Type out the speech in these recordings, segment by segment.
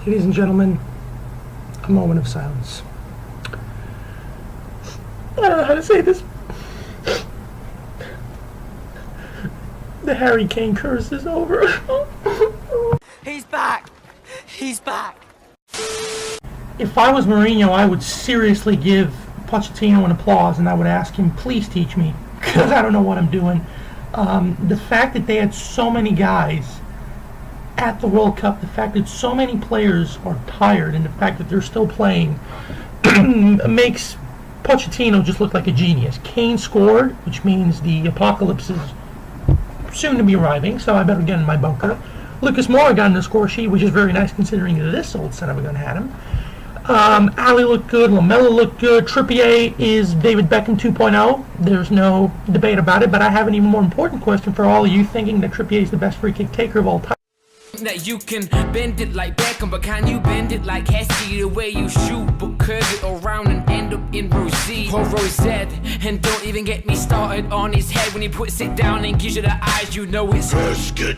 Ladies and gentlemen, a moment of silence. I don't know how to say this. The Harry Kane curse is over. He's back! He's back! If I was Mourinho, I would seriously give Pochettino an applause and I would ask him, please teach me, because I don't know what I'm doing. The fact that they had so many guys at the World Cup, the fact that so many players are tired, and the fact that they're still playing makes Pochettino just look like a genius. Kane scored, which means the apocalypse is soon to be arriving, so I better get in my bunker. Lucas Moura got in the score sheet, which is very nice considering that this old son of a gun had him. Ali looked good, Lamella looked good, Trippier is David Beckham 2.0. There's no debate about it, but I have an even more important question for all of you thinking that Trippier is the best free kick taker of all time. That you can bend it like Beckham, but can you bend it like Heskey? The way you shoot, but curve it around and end up in Rosie or Rosette. And don't even get me started on his head when he puts it down and gives you the eyes, you know it's Heskey.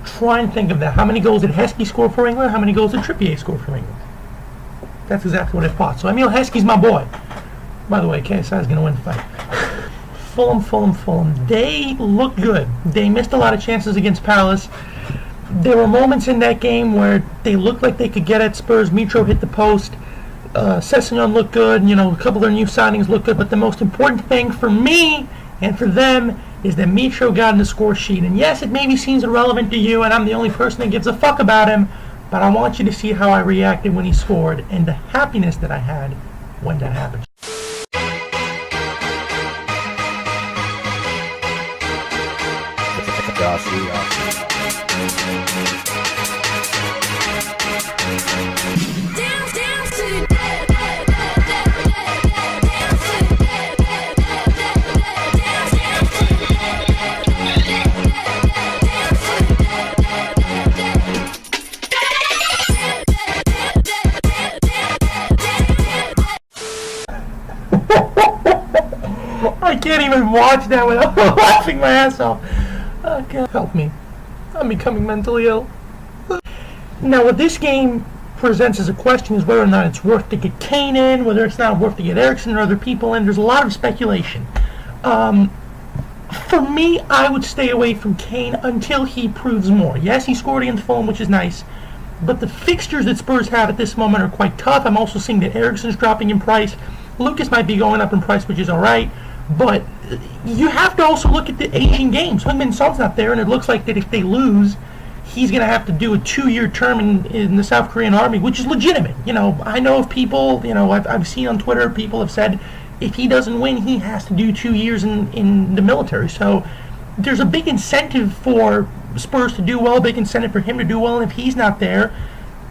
Try and think of that. How many goals did Heskey score for England? How many goals did Trippier score for England? That's exactly what I thought. So Emil Heskey's my boy. By the way, KSI is going to win the fight. Fulham. They looked good. They missed a lot of chances against Palace. There were moments in that game where they looked like they could get at Spurs. Mitro hit the post. Sessegnon looked good. You know, a couple of their new signings looked good. But the most important thing for me and for them is that Mitro got in the score sheet. And yes, it maybe seems irrelevant to you, and I'm the only person that gives a fuck about him. But I want you to see how I reacted when he scored and the happiness that I had when that happened. I can't even watch that without laughing my ass off. Oh, God, help me. I'm becoming mentally ill. Now, what this game presents as a question is whether or not it's worth to get Kane in, whether it's not worth to get Eriksen or other people in. There's a lot of speculation. For me, I would stay away from Kane until he proves more. Yes, he scored against Fulham, which is nice, but the fixtures that Spurs have at this moment are quite tough. I'm also seeing that Eriksen's dropping in price. Lucas might be going up in price, which is all right. But you have to also look at the Asian games. Heung-min Son's not there, and it looks like that if they lose, he's going to have to do a 2-year term in the South Korean army, which is legitimate. You know, I know of people, you know, I've seen on Twitter, people have said if he doesn't win, he has to do 2 years in the military. So there's a big incentive for Spurs to do well, big incentive for him to do well, and if he's not there,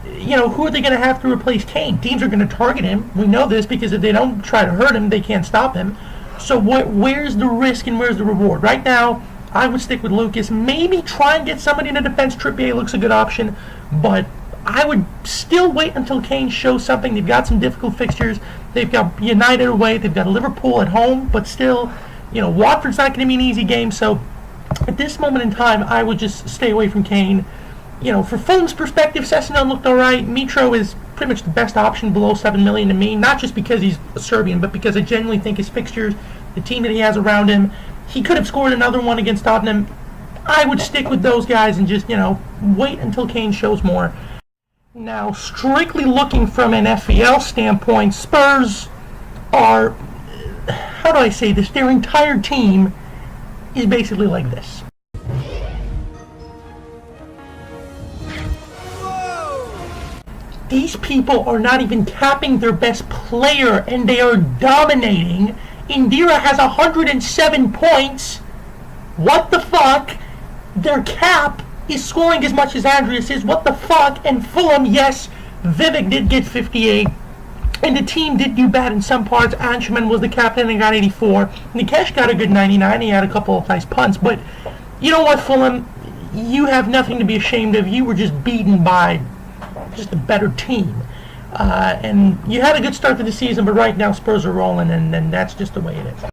you know, who are they going to have to replace Kane? Teams are going to target him. We know this because if they don't try to hurt him, they can't stop him. So where's the risk and where's the reward? Right now, I would stick with Lucas. Maybe try and get somebody in the defense. Trippier looks a good option, but I would still wait until Kane shows something. They've got some difficult fixtures. They've got United away. They've got Liverpool at home, but still, you know, Watford's not going to be an easy game. So at this moment in time, I would just stay away from Kane. You know, for Fulham's perspective, Sessegnon looked all right. Mitro is pretty much the best option below $7 million to me, not just because he's a Serbian, but because I genuinely think his fixtures, the team that he has around him, he could have scored another one against Tottenham. I would stick with those guys and just, you know, wait until Kane shows more. Now, strictly looking from an FPL standpoint, Spurs are, how do I say this, their entire team is basically like this. These people are not even capping their best player, and they are dominating. Indira has 107 points. What the fuck? Their cap is scoring as much as Andreas is. What the fuck? And Fulham, yes, Vivek did get 58. And the team did do bad in some parts. Anchorman was the captain and got 84. Nikesh got a good 99. He had a couple of nice punts. But you know what, Fulham? You have nothing to be ashamed of. You were just beaten by just a better team. And you had a good start to the season, but right now Spurs are rolling, and that's just the way it is.